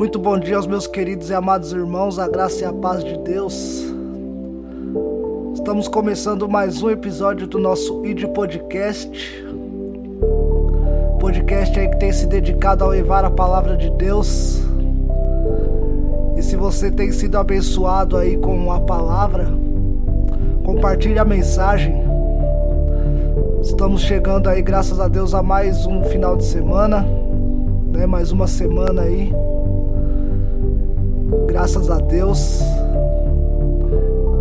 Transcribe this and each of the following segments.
Muito bom dia aos meus queridos e amados irmãos, a graça e a paz de Deus. Estamos começando mais um episódio do nosso ID Podcast. Podcast aí que tem se dedicado a levar a palavra de Deus. E se você tem sido abençoado aí com a palavra, compartilhe a mensagem. Estamos chegando aí, graças a Deus, a mais um final de semana, né? Mais uma semana aí. Graças a Deus,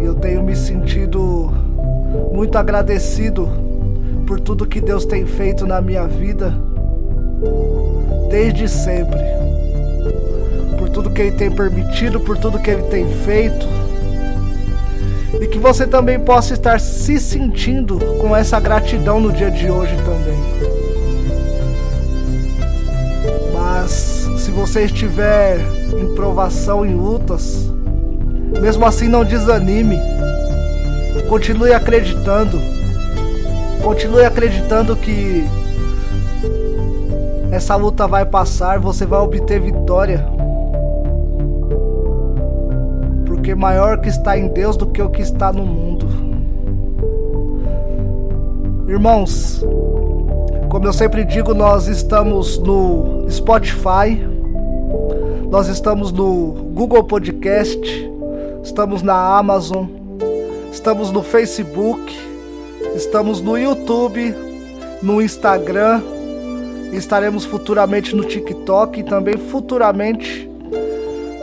eu tenho me sentido muito agradecido por tudo que Deus tem feito na minha vida, desde sempre, por tudo que Ele tem permitido, por tudo que Ele tem feito, e que você também possa estar se sentindo com essa gratidão no dia de hoje também. Mas se você estiver em provação, em lutas, mesmo assim não desanime. Continue acreditando que essa luta vai passar, você vai obter vitória. Porque maior que está em Deus do que o que está no mundo. Irmãos, como eu sempre digo, nós estamos no Spotify, nós estamos no Google Podcast, estamos na Amazon, estamos no Facebook, estamos no YouTube, no Instagram, estaremos futuramente no TikTok e também futuramente,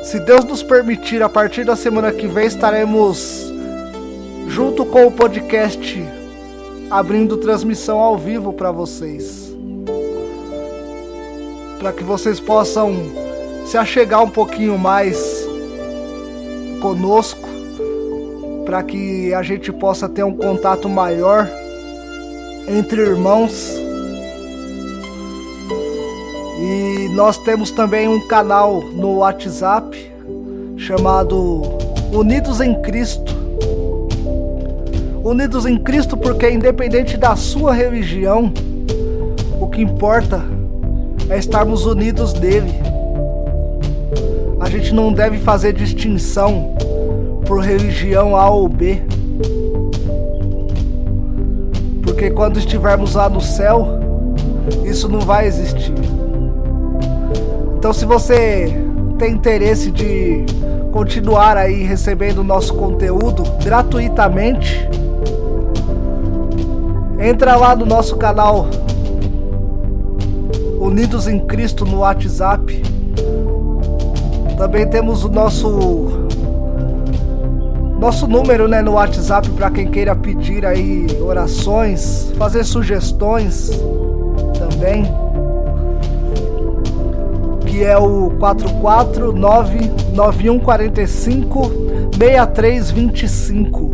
se Deus nos permitir, a partir da semana que vem estaremos junto com o podcast abrindo transmissão ao vivo para vocês, para que vocês possam se achegar um pouquinho mais conosco, para que a gente possa ter um contato maior entre irmãos. E nós temos também um canal no WhatsApp chamado Unidos em Cristo. Unidos em Cristo porque, independente da sua religião, o que importa é estarmos unidos nele. A gente não deve fazer distinção por religião A ou B, porque quando estivermos lá no céu, isso não vai existir. Então, se você tem interesse de continuar aí recebendo o nosso conteúdo gratuitamente, entra lá no nosso canal Unidos em Cristo no WhatsApp. Também temos o nosso número, né, no WhatsApp para quem queira pedir aí orações, fazer sugestões também, que é o 449-9145-6325.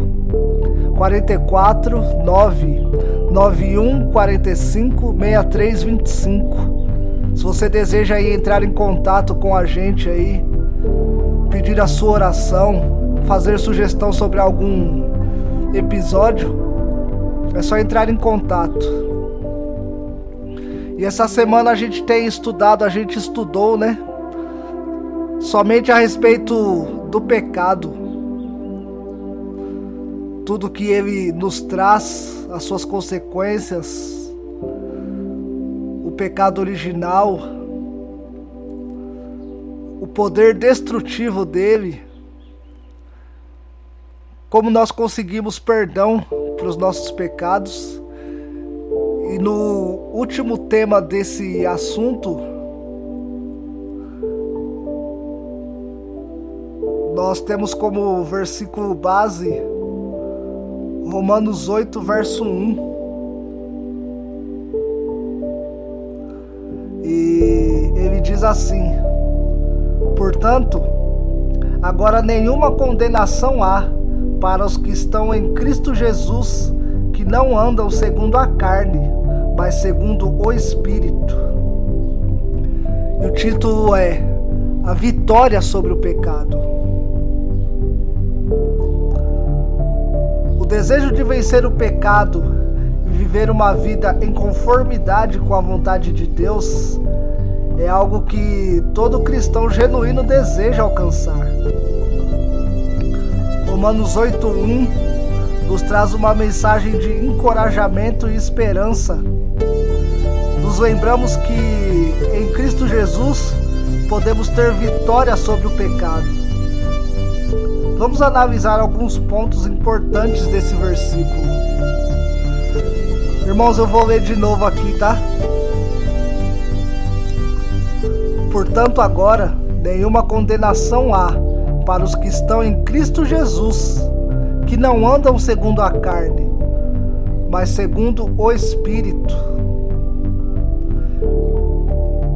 449-9145-6325. Se você deseja aí entrar em contato com a gente aí, pedir a sua oração, fazer sugestão sobre algum episódio, é só entrar em contato. E essa semana a gente estudou, né? Somente a respeito do pecado. Tudo que ele nos traz, as suas consequências, o pecado original, o poder destrutivo dele, como nós conseguimos perdão para os nossos pecados. E no último tema desse assunto, nós temos como versículo base Romanos 8, verso 1. E ele diz assim: portanto, agora nenhuma condenação há para os que estão em Cristo Jesus, que não andam segundo a carne, mas segundo o Espírito. E o título é A Vitória sobre o Pecado. O desejo de vencer o pecado e viver uma vida em conformidade com a vontade de Deus é algo que todo cristão genuíno deseja alcançar. Romanos 8:1 nos traz uma mensagem de encorajamento e esperança. Nos lembramos que em Cristo Jesus podemos ter vitória sobre o pecado. Vamos analisar alguns pontos importantes desse versículo. Irmãos, eu vou ler de novo aqui, tá? Portanto, agora, nenhuma condenação há para os que estão em Cristo Jesus, que não andam segundo a carne, mas segundo o Espírito.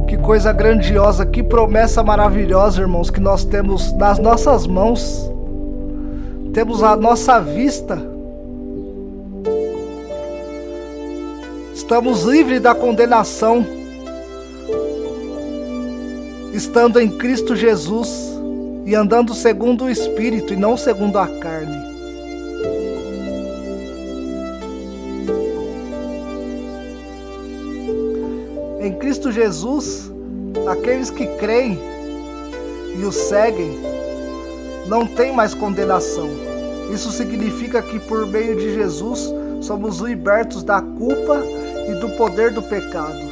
Que coisa grandiosa, que promessa maravilhosa, irmãos, que nós temos nas nossas mãos. Temos à nossa vista. Estamos livres da condenação, estando em Cristo Jesus e andando segundo o Espírito e não segundo a carne. Em Cristo Jesus, aqueles que creem e o seguem não têm mais condenação. Isso significa que por meio de Jesus somos libertos da culpa e do poder do pecado.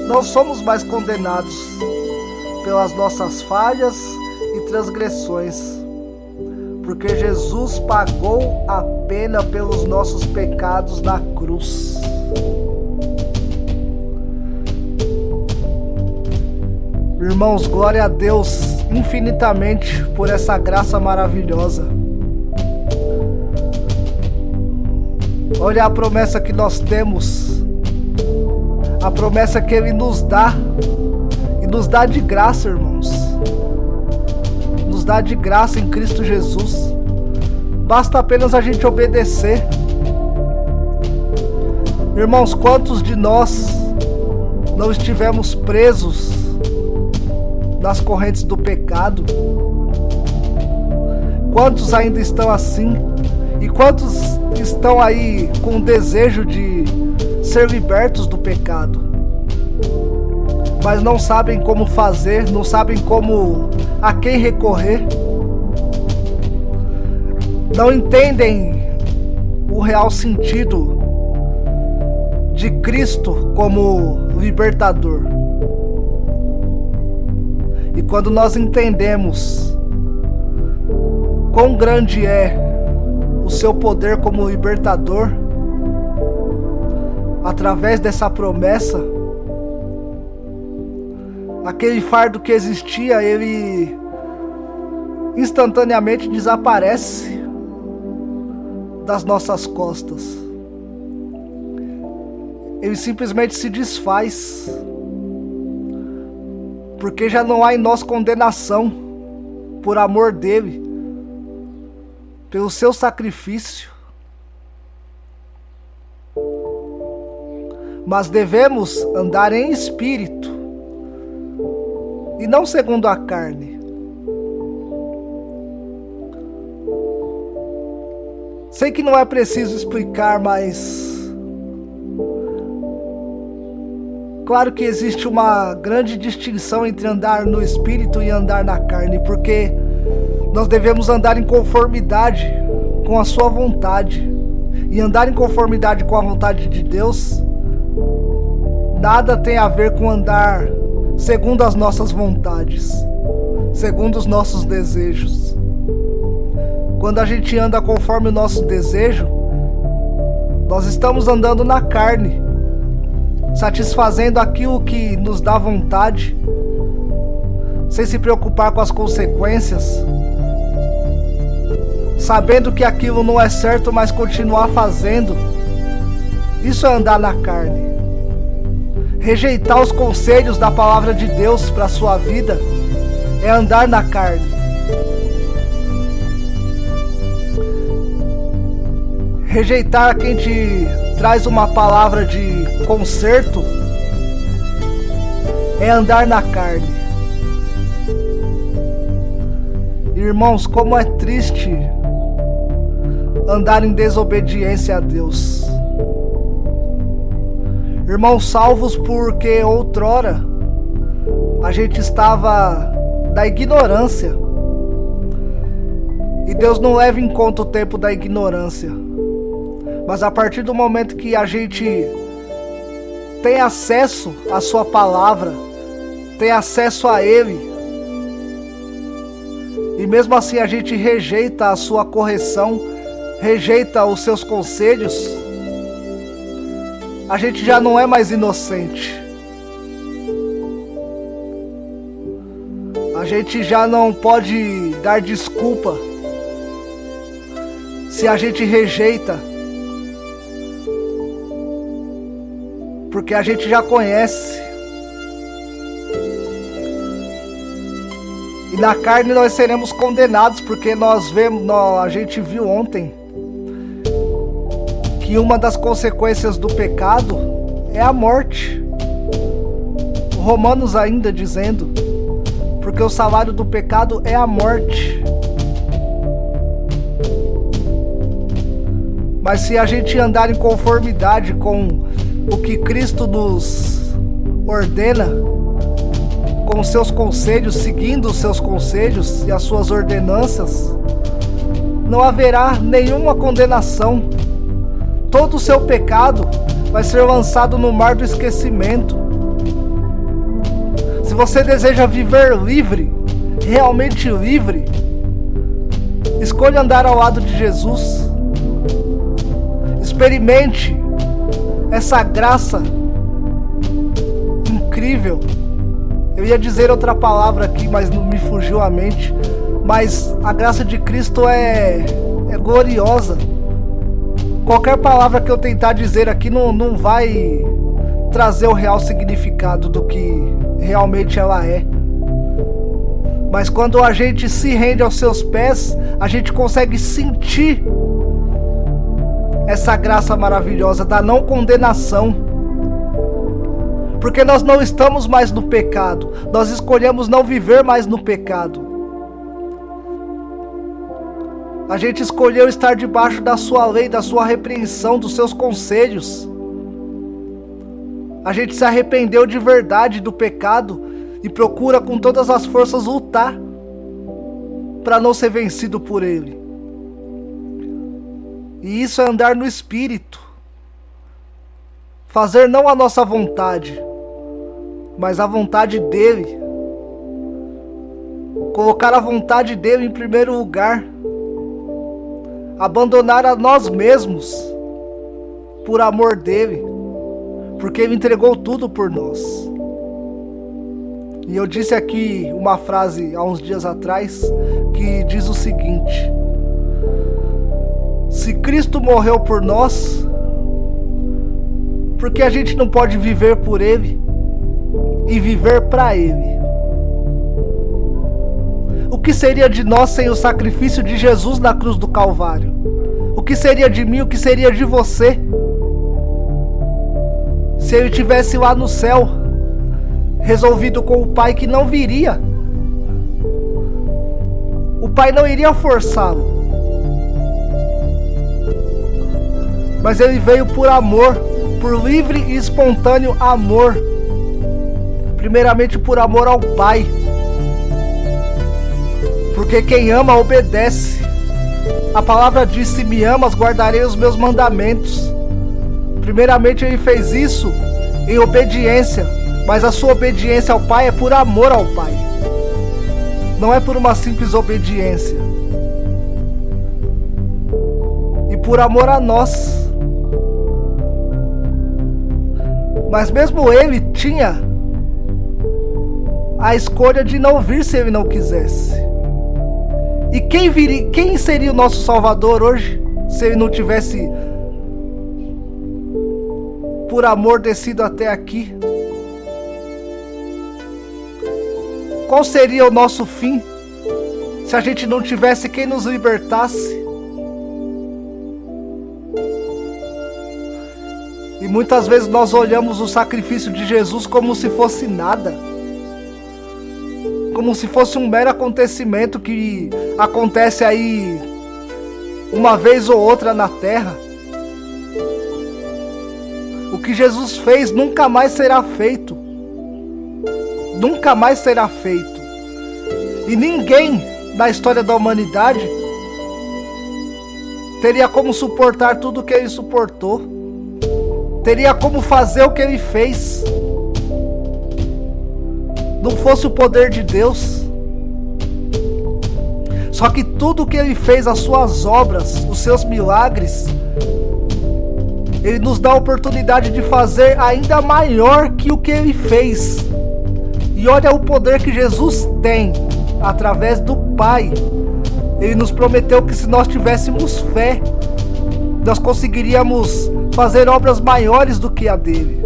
Não somos mais condenados pelas nossas falhas e transgressões, porque Jesus pagou a pena pelos nossos pecados na cruz. Irmãos, glória a Deus infinitamente por essa graça maravilhosa. Olha a promessa que nós temos, a promessa que Ele nos dá, e nos dá de graça, irmãos. Nos dá de graça em Cristo Jesus. Basta apenas a gente obedecer. Irmãos, quantos de nós não estivemos presos nas correntes do pecado? Quantos ainda estão assim? E quantos estão aí com o desejo de ser libertos do pecado, mas não sabem como fazer, não sabem a quem recorrer, não entendem o real sentido de Cristo como libertador. E quando nós entendemos quão grande é o seu poder como libertador, através dessa promessa, aquele fardo que existia, ele instantaneamente desaparece das nossas costas. Ele simplesmente se desfaz, porque já não há em nós condenação por amor dele, pelo seu sacrifício. Mas devemos andar em espírito e não segundo a carne. Sei que não é preciso explicar, mas claro que existe uma grande distinção entre andar no espírito e andar na carne, porque nós devemos andar em conformidade com a sua vontade. E andar em conformidade com a vontade de Deus nada tem a ver com andar segundo as nossas vontades, segundo os nossos desejos. Quando a gente anda conforme o nosso desejo, nós estamos andando na carne, satisfazendo aquilo que nos dá vontade, sem se preocupar com as consequências, sabendo que aquilo não é certo, mas continuar fazendo. Isso é andar na carne. Rejeitar os conselhos da palavra de Deus para a sua vida é andar na carne. Rejeitar quem te traz uma palavra de conserto é andar na carne. Irmãos, como é triste andar em desobediência a Deus. Irmãos salvos porque outrora a gente estava da ignorância. E Deus não leva em conta o tempo da ignorância. Mas a partir do momento que a gente tem acesso à sua palavra, tem acesso a Ele, e mesmo assim a gente rejeita a sua correção, rejeita os seus conselhos, a gente já não é mais inocente. A gente já não pode dar desculpa se a gente rejeita, porque a gente já conhece. E na carne nós seremos condenados, porque a gente viu ontem que uma das consequências do pecado é a morte. Romanos ainda dizendo, porque o salário do pecado é a morte. Mas se a gente andar em conformidade com o que Cristo nos ordena, com os seus conselhos, seguindo os seus conselhos e as suas ordenanças, não haverá nenhuma condenação. Todo o seu pecado vai ser lançado no mar do esquecimento. Se você deseja viver livre, realmente livre, escolha andar ao lado de Jesus. Experimente essa graça incrível. Eu ia dizer outra palavra aqui, mas não me fugiu a mente. Mas a graça de Cristo é gloriosa. Qualquer palavra que eu tentar dizer aqui não vai trazer o real significado do que realmente ela é. Mas quando a gente se rende aos seus pés, a gente consegue sentir essa graça maravilhosa da não condenação. Porque nós não estamos mais no pecado. Nós escolhemos não viver mais no pecado. A gente escolheu estar debaixo da sua lei, da sua repreensão, dos seus conselhos. A gente se arrependeu de verdade do pecado e procura com todas as forças lutar para não ser vencido por ele. E isso é andar no Espírito. Fazer não a nossa vontade, mas a vontade dele. Colocar a vontade dele em primeiro lugar. Abandonar a nós mesmos por amor dele, porque ele entregou tudo por nós. E eu disse aqui uma frase há uns dias atrás que diz o seguinte: se Cristo morreu por nós, por que a gente não pode viver por Ele e viver para Ele? O que seria de nós sem o sacrifício de Jesus na cruz do Calvário? O que seria de mim, o que seria de você? Se Ele estivesse lá no céu, resolvido com o Pai que não viria. O Pai não iria forçá-lo. Mas Ele veio por amor, por livre e espontâneo amor. Primeiramente por amor ao Pai. Porque quem ama obedece. A palavra diz: se me amas, guardarei os meus mandamentos. Primeiramente Ele fez isso em obediência. Mas a sua obediência ao Pai é por amor ao Pai. Não é por uma simples obediência. E por amor a nós. Mas mesmo Ele tinha a escolha de não vir se Ele não quisesse. E quem seria o nosso Salvador hoje, se Ele não tivesse, por amor, descido até aqui? Qual seria o nosso fim, se a gente não tivesse quem nos libertasse? E muitas vezes nós olhamos o sacrifício de Jesus como se fosse nada. Como se fosse um mero acontecimento que acontece aí uma vez ou outra na terra. O que Jesus fez nunca mais será feito. nunca mais será feito. E ninguém na história da humanidade teria como suportar tudo o que ele suportou, teria como fazer o que ele fez, não fosse o poder de Deus. Só que tudo o que ele fez, as suas obras, os seus milagres, ele nos dá a oportunidade de fazer ainda maior que o que ele fez. E olha o poder que Jesus tem através do Pai. Ele nos prometeu que se nós tivéssemos fé, nós conseguiríamos fazer obras maiores do que a dele.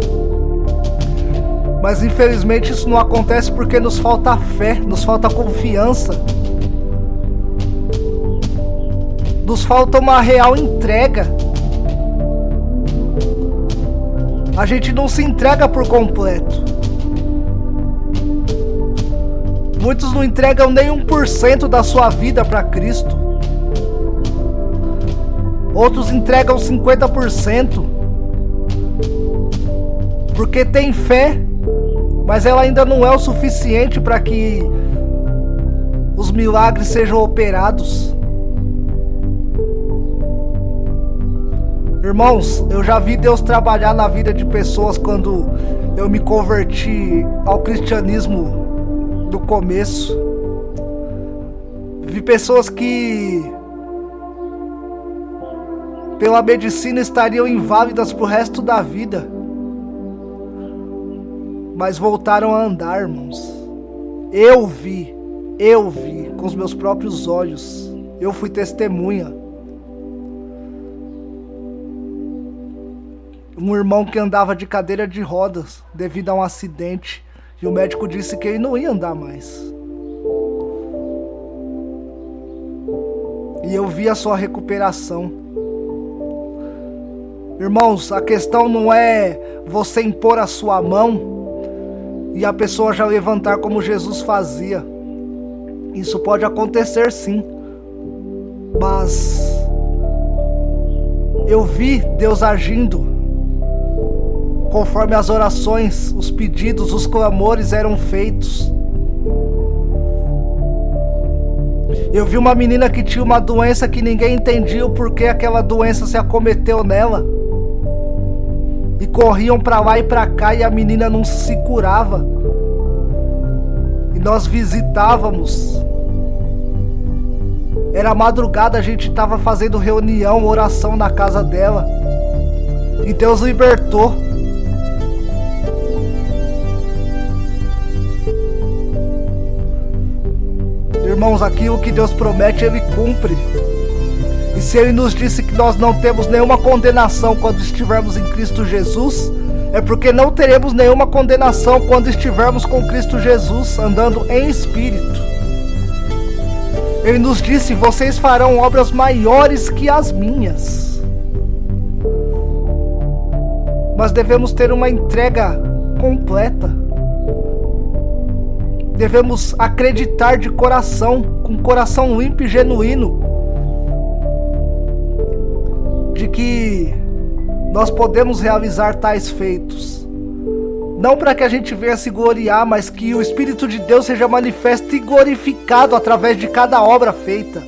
Mas infelizmente isso não acontece porque nos falta fé, nos falta confiança, nos falta uma real entrega. A gente não se entrega por completo. Muitos não entregam nem 1% da sua vida para Cristo. Outros entregam 50%. Porque tem fé, mas ela ainda não é o suficiente para que os milagres sejam operados. Irmãos, eu já vi Deus trabalhar na vida de pessoas quando eu me converti ao cristianismo do começo. Vi pessoas que pela medicina estariam inválidas pro resto da vida, mas voltaram a andar, irmãos. Eu vi com os meus próprios olhos. Eu fui testemunha. Um irmão que andava de cadeira de rodas devido a um acidente, e o médico disse que ele não ia andar mais. E eu vi a sua recuperação. Irmãos, a questão não é você impor a sua mão e a pessoa já levantar como Jesus fazia. Isso pode acontecer sim, mas eu vi Deus agindo conforme as orações, os pedidos, os clamores eram feitos. Eu vi uma menina que tinha uma doença que ninguém entendia o porquê aquela doença se acometeu nela. E corriam pra lá e pra cá e a menina não se curava. E nós visitávamos. Era madrugada, a gente tava fazendo reunião, oração na casa dela. E Deus libertou. Irmãos, aquilo que Deus promete, Ele cumpre. E se Ele nos disse que nós não temos nenhuma condenação quando estivermos em Cristo Jesus, é porque não teremos nenhuma condenação quando estivermos com Cristo Jesus, andando em Espírito. Ele nos disse: vocês farão obras maiores que as minhas. Mas devemos ter uma entrega completa. Devemos acreditar de coração, com coração limpo e genuíno, de que nós podemos realizar tais feitos. Não para que a gente venha se gloriar, mas que o Espírito de Deus seja manifesto e glorificado através de cada obra feita.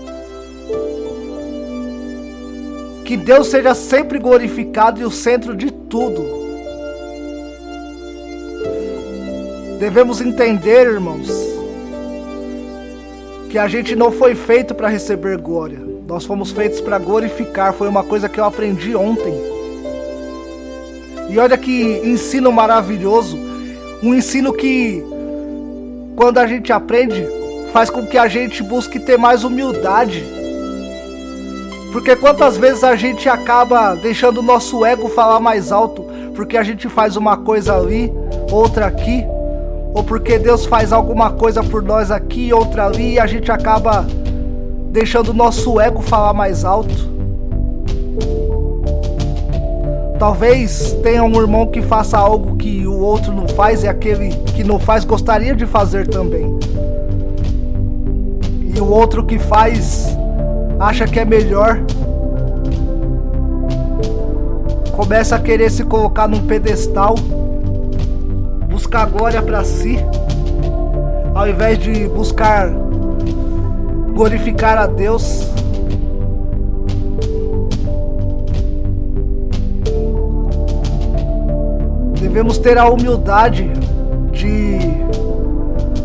Que Deus seja sempre glorificado e o centro de tudo. Devemos entender, irmãos, que a gente não foi feito para receber glória. Nós fomos feitos para glorificar. Foi uma coisa que eu aprendi ontem. E olha que ensino maravilhoso. Um ensino que, quando a gente aprende, faz com que a gente busque ter mais humildade. Porque quantas vezes a gente acaba deixando o nosso ego falar mais alto, porque a gente faz uma coisa ali, outra aqui, ou porque Deus faz alguma coisa por nós aqui e outra ali, e a gente acaba deixando o nosso ego falar mais alto. Talvez tenha um irmão que faça algo que o outro não faz, e aquele que não faz gostaria de fazer também. E o outro que faz acha que é melhor. Começa a querer se colocar num pedestal, buscar glória para si. ao invés de buscar glorificar a Deus, devemos ter a humildade de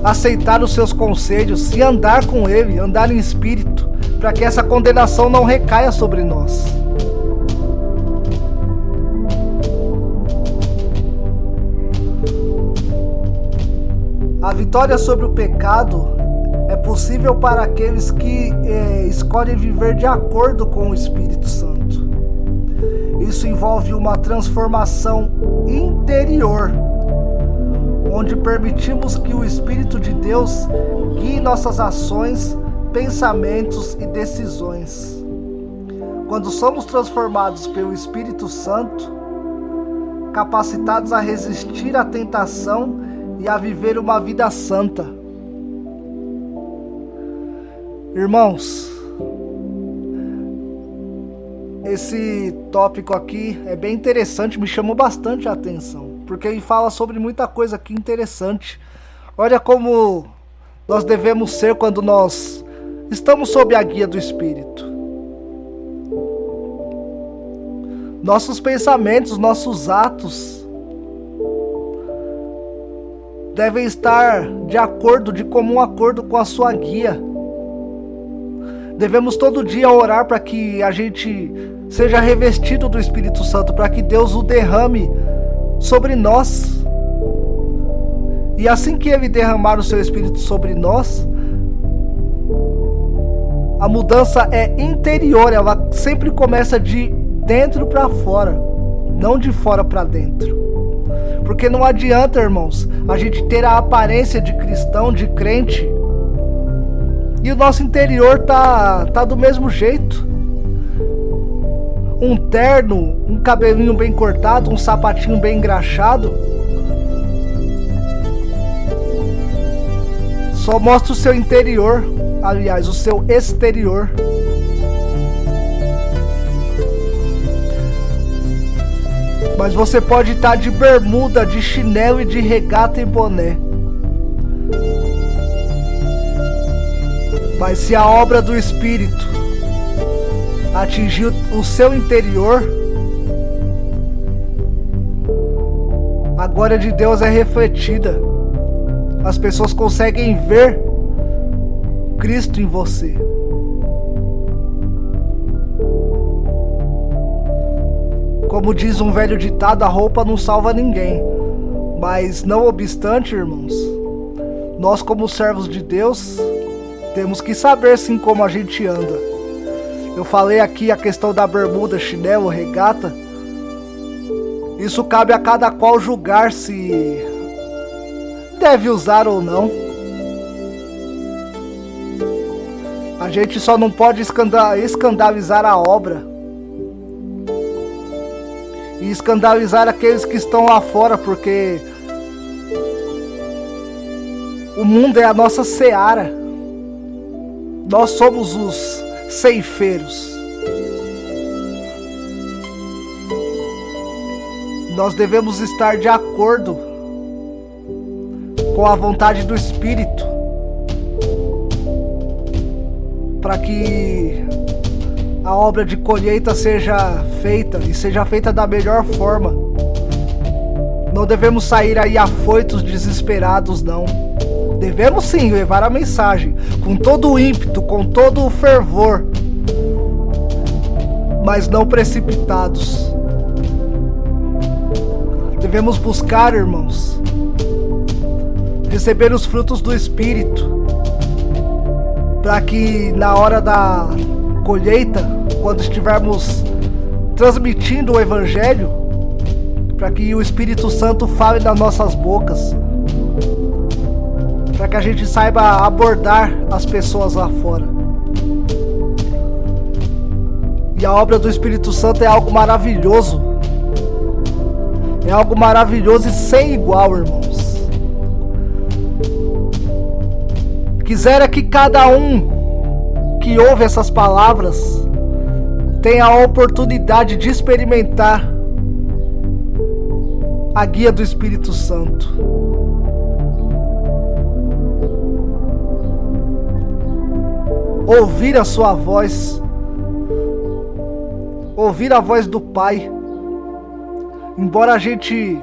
aceitar os seus conselhos e andar com Ele, andar em espírito, para que essa condenação não recaia sobre nós. A vitória sobre o pecado é possível para aqueles que escolhem viver de acordo com o Espírito Santo. Isso envolve uma transformação interior, onde permitimos que o Espírito de Deus guie nossas ações, pensamentos e decisões. Quando somos transformados pelo Espírito Santo, capacitados a resistir à tentação e a viver uma vida santa. Irmãos, esse tópico aqui é bem interessante, me chamou bastante a atenção, porque ele fala sobre muita coisa aqui interessante. Olha como nós devemos ser quando nós estamos sob a guia do Espírito. Nossos pensamentos, nossos atos devem estar de comum acordo com a sua guia. Devemos todo dia orar para que a gente seja revestido do Espírito Santo, para que Deus o derrame sobre nós. E assim que Ele derramar o seu Espírito sobre nós, a mudança é interior, ela sempre começa de dentro para fora, não de fora para dentro. Porque não adianta, irmãos, a gente ter a aparência de cristão, de crente, e o nosso interior tá do mesmo jeito. Um terno, um cabelinho bem cortado, um sapatinho bem engraxado, só mostra o seu interior, aliás, o seu exterior. Mas você pode estar de bermuda, de chinelo e de regata e boné. Mas se a obra do Espírito atingir o seu interior, a glória de Deus é refletida. As pessoas conseguem ver Cristo em você. Como diz um velho ditado, a roupa não salva ninguém. Mas não obstante, irmãos, nós como servos de Deus, temos que saber sim como a gente anda. Eu falei aqui a questão da bermuda, chinelo, regata. Isso cabe a cada qual julgar se deve usar ou não. A gente só não pode escandalizar a obra e escandalizar aqueles que estão lá fora, porque o mundo é a nossa seara. Nós somos os ceifeiros. Nós devemos estar de acordo com a vontade do Espírito, para que a obra de colheita seja feita, e seja feita da melhor forma. Não devemos sair aí afoitos, desesperados, não. Devemos sim levar a mensagem com todo o ímpeto, com todo o fervor, mas não precipitados. Devemos buscar, irmãos, receber os frutos do Espírito, para que na hora da colheita, quando estivermos transmitindo o Evangelho, para que o Espírito Santo fale nas nossas bocas, para que a gente saiba abordar as pessoas lá fora. E a obra do Espírito Santo é algo maravilhoso. É algo maravilhoso e sem igual, irmãos. Quisera que cada um que ouve essas palavras tenha a oportunidade de experimentar a guia do Espírito Santo. ouvir a sua voz, ouvir a voz do Pai. Embora a gente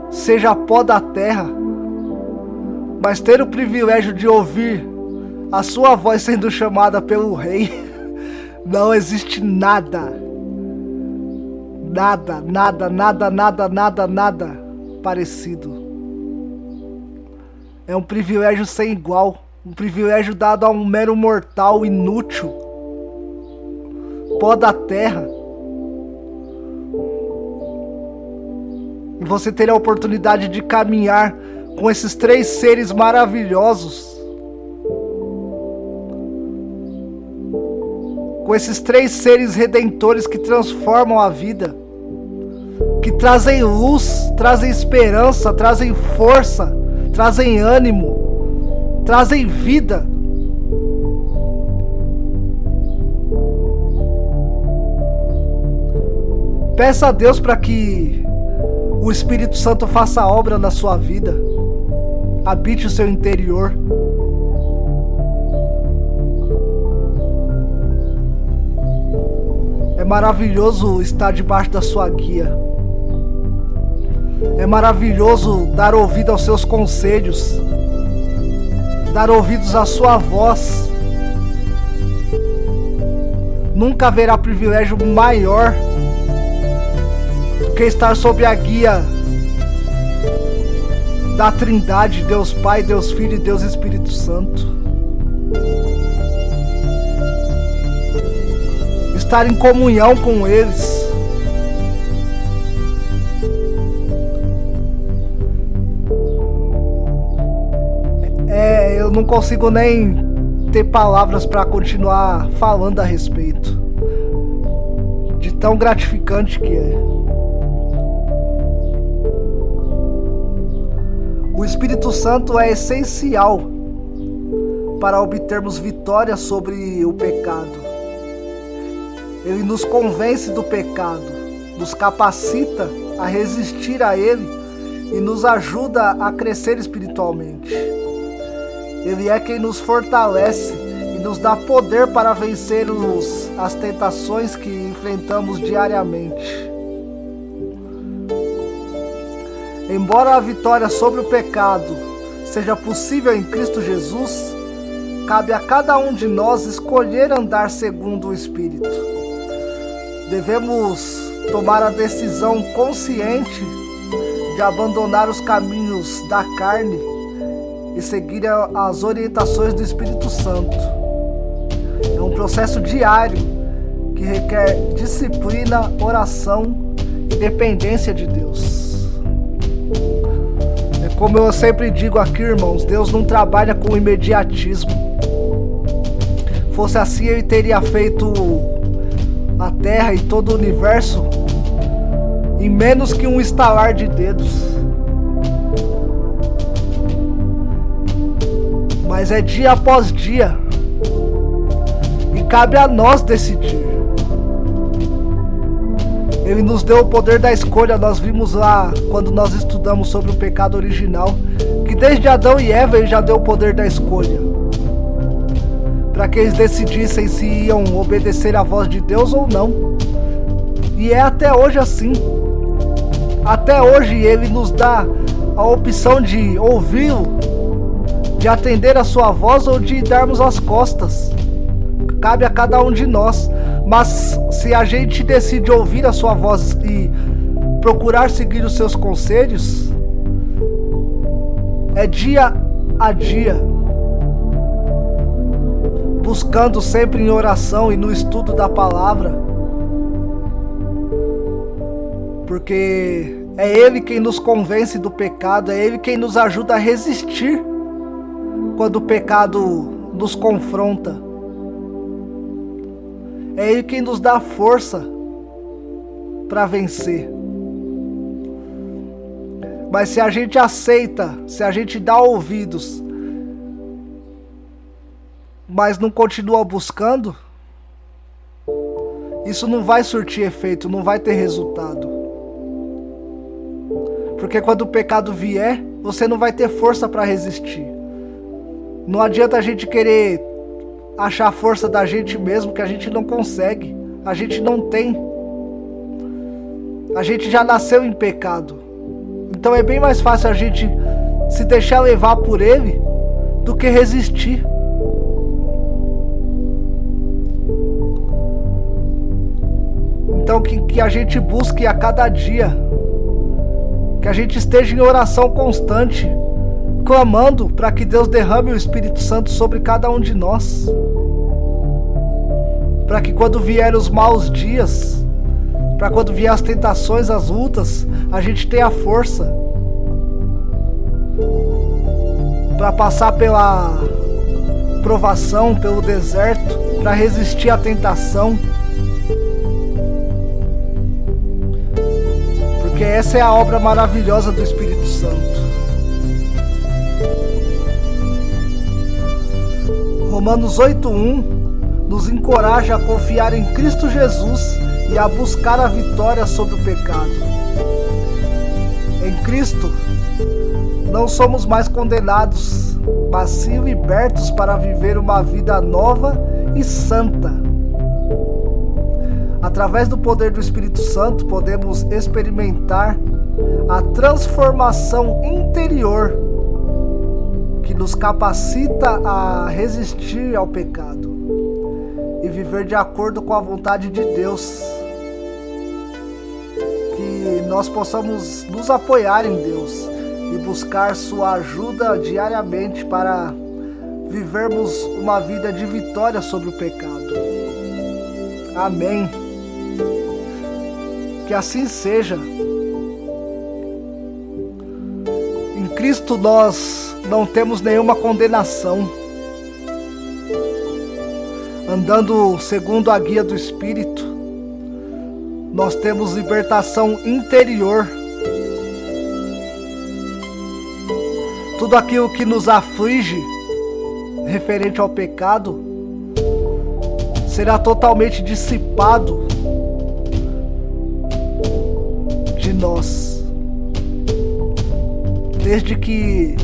seja pó da terra, mas ter o privilégio de ouvir a sua voz sendo chamada pelo Rei, não existe nada parecido. É um privilégio sem igual, um privilégio dado a um mero mortal inútil, pó da terra. E você ter a oportunidade de caminhar com esses 3 seres maravilhosos, com esses 3 seres redentores que transformam a vida, que trazem luz, trazem esperança, trazem força, trazem ânimo, trazem vida. Peça a Deus para que o Espírito Santo faça obra na sua vida, habite o seu interior. É maravilhoso estar debaixo da sua guia. É maravilhoso dar ouvido aos seus conselhos, dar ouvidos à sua voz. Nunca haverá privilégio maior do que estar sob a guia da Trindade, Deus Pai, Deus Filho e Deus Espírito Santo. Estar em comunhão com eles. Eu não consigo nem ter palavras para continuar falando a respeito de tão gratificante que é. O Espírito Santo é essencial para obtermos vitória sobre o pecado. Ele nos convence do pecado, nos capacita a resistir a ele e nos ajuda a crescer espiritualmente. Ele é quem nos fortalece e nos dá poder para vencer as tentações que enfrentamos diariamente. Embora a vitória sobre o pecado seja possível em Cristo Jesus, cabe a cada um de nós escolher andar segundo o Espírito. Devemos tomar a decisão consciente de abandonar os caminhos da carne e seguir as orientações do Espírito Santo. É um processo diário que requer disciplina, oração e dependência de Deus. É como eu sempre digo aqui, irmãos, Deus não trabalha com imediatismo. Fosse assim, Ele teria feito a Terra e todo o universo em menos que um estalar de dedos. Mas é dia após dia e cabe a nós decidir. Ele nos deu o poder da escolha. Nós vimos lá, quando nós estudamos sobre o pecado original, que desde Adão e Eva Ele já deu o poder da escolha, para que eles decidissem se iam obedecer à voz de Deus ou não. E é até hoje assim. Até hoje Ele nos dá a opção de ouvi-lo, de atender a sua voz ou de darmos as costas. Cabe a cada um de nós. Mas se a gente decide ouvir a sua voz e procurar seguir os seus conselhos, é dia a dia, buscando sempre em oração e no estudo da palavra, porque é Ele quem nos convence do pecado, é Ele quem nos ajuda a resistir quando o pecado nos confronta. É Ele quem nos dá força para vencer. Mas se a gente aceita, se a gente dá ouvidos, mas não continua buscando, isso não vai surtir efeito, não vai ter resultado. Porque quando o pecado vier, você não vai ter força para resistir. Não adianta a gente querer achar força da gente mesmo, que a gente não consegue, a gente não tem. A gente já nasceu em pecado. Então é bem mais fácil a gente se deixar levar por ele do que resistir. Então que a gente busque a cada dia, que a gente esteja em oração constante, clamando para que Deus derrame o Espírito Santo sobre cada um de nós, para que quando vier os maus dias, para quando vier as tentações, as lutas, a gente tenha força para passar pela provação, pelo deserto, para resistir à tentação. Porque essa é a obra maravilhosa do Espírito Santo. Romanos 8:1 nos encoraja a confiar em Cristo Jesus e a buscar a vitória sobre o pecado. Em Cristo, não somos mais condenados, mas sim libertos para viver uma vida nova e santa. Através do poder do Espírito Santo, podemos experimentar a transformação interior que nos capacita a resistir ao pecado e viver de acordo com a vontade de Deus. Que nós possamos nos apoiar em Deus e buscar sua ajuda diariamente para vivermos uma vida de vitória sobre o pecado. Amém. Que assim seja. Em Cristo nós não temos nenhuma condenação. Andando segundo a guia do Espírito, nós temos libertação interior. Tudo aquilo que nos aflige referente ao pecado será totalmente dissipado de nós, desde que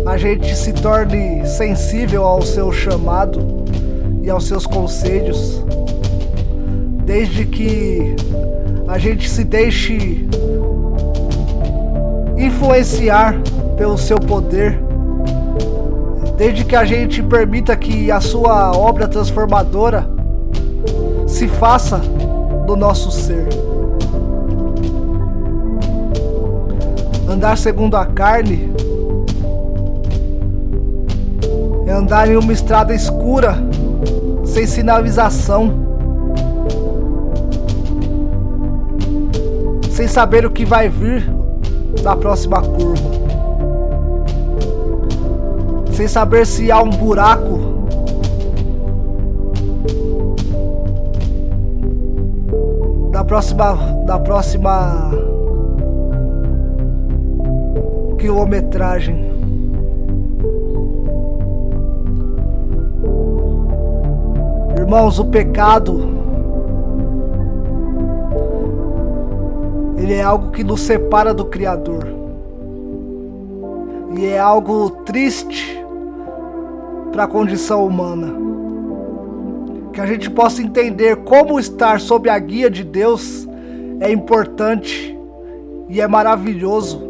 a gente se torne sensível ao seu chamado e aos seus conselhos, desde que a gente se deixe influenciar pelo seu poder, desde que a gente permita que a sua obra transformadora se faça do nosso ser. Andar segundo a carne é andar em uma estrada escura, sem sinalização, sem saber o que vai vir na próxima curva, sem saber se há um buraco da próxima quilometragem. Irmãos, o pecado, ele é algo que nos separa do Criador. E é algo triste para a condição humana. Que a gente possa entender como estar sob a guia de Deus é importante e é maravilhoso,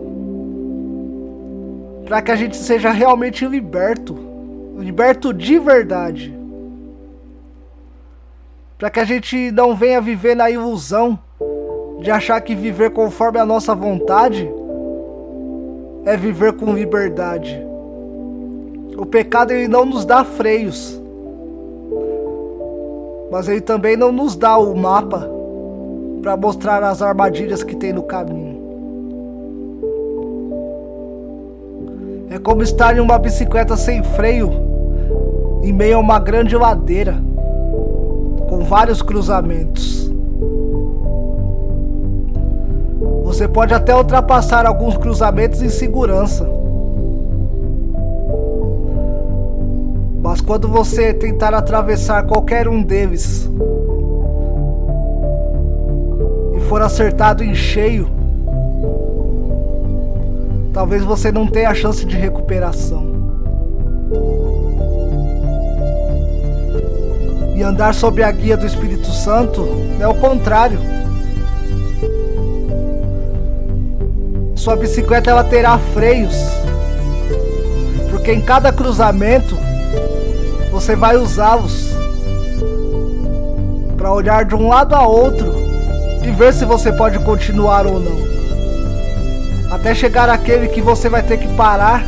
para que a gente seja realmente liberto de verdade. Para que a gente não venha viver na ilusão de achar que viver conforme a nossa vontade é viver com liberdade. O pecado, ele não nos dá freios, mas ele também não nos dá o mapa para mostrar as armadilhas que tem no caminho. É como estar em uma bicicleta sem freio em meio a uma grande ladeira com vários cruzamentos. Você pode até ultrapassar alguns cruzamentos em segurança, mas quando você tentar atravessar qualquer um deles e for acertado em cheio, talvez você não tenha chance de recuperação. andar sob a guia do Espírito Santo é o contrário. Sua bicicleta ela terá freios, porque em cada cruzamento você vai usá-los para olhar de um lado a outro e ver se você pode continuar ou não, até chegar àquele que você vai ter que parar,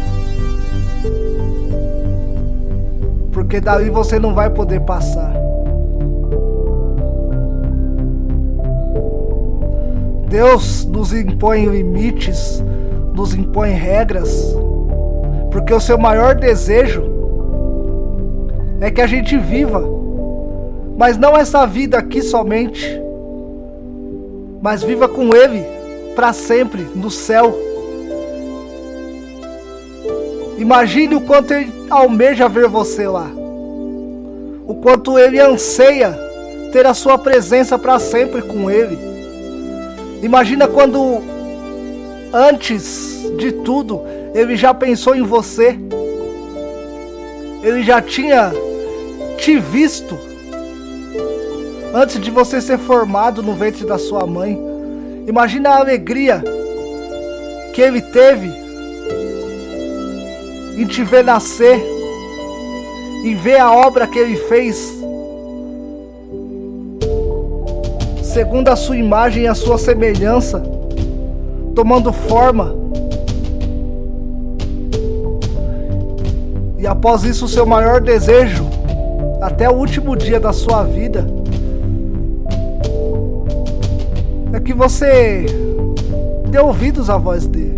porque dali você não vai poder passar. Deus nos impõe limites, nos impõe regras, porque o seu maior desejo é que a gente viva, mas não essa vida aqui somente, mas viva com Ele para sempre no céu. Imagine o quanto Ele almeja ver você lá, o quanto Ele anseia ter a sua presença para sempre com Ele. Imagina quando, antes de tudo, Ele já pensou em você. Ele já tinha te visto antes de você ser formado no ventre da sua mãe. Imagina a alegria que Ele teve em te ver nascer, em ver a obra que Ele fez segundo a sua imagem e a sua semelhança, tomando forma. E após isso, o seu maior desejo, até o último dia da sua vida, é que você dê ouvidos à voz dele.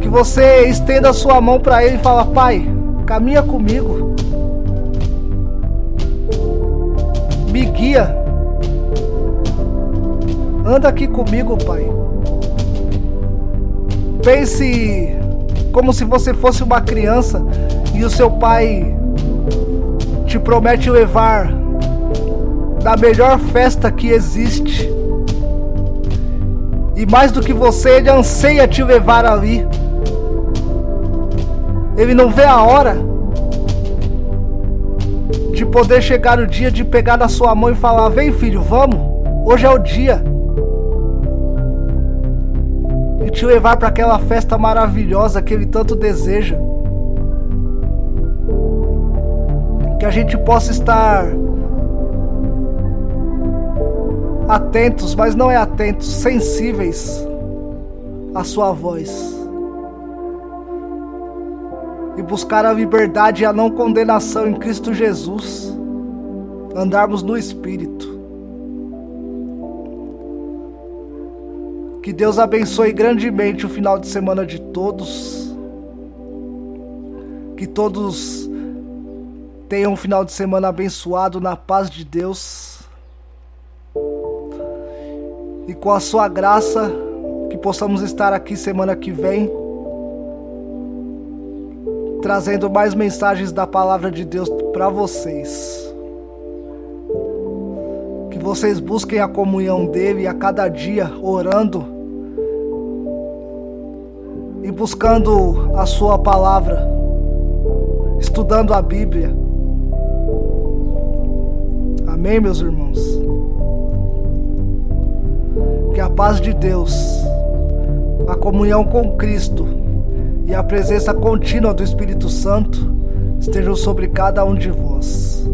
Que você estenda a sua mão para ele e fala: Pai, caminha comigo. Me guia. Anda aqui comigo, Pai. Pense como se você fosse uma criança e o seu pai te promete levar na melhor festa que existe. E mais do que você, ele anseia te levar ali. Ele não vê a hora de poder chegar o dia de pegar na sua mão e falar: vem, filho, vamos, hoje é o dia. E te levar para aquela festa maravilhosa que ele tanto deseja. Que a gente possa estar atentos, mas não é atentos, sensíveis à sua voz. E buscar a liberdade e a não condenação em Cristo Jesus. Andarmos no Espírito. Que Deus abençoe grandemente o final de semana de todos. Que todos tenham um final de semana abençoado na paz de Deus. E com a sua graça, que possamos estar aqui semana que vem, trazendo mais mensagens da palavra de Deus para vocês. Que vocês busquem a comunhão dele a cada dia, orando e buscando a sua palavra, estudando a Bíblia. Amém, meus irmãos? Que a paz de Deus, a comunhão com Cristo e a presença contínua do Espírito Santo estejam sobre cada um de vós.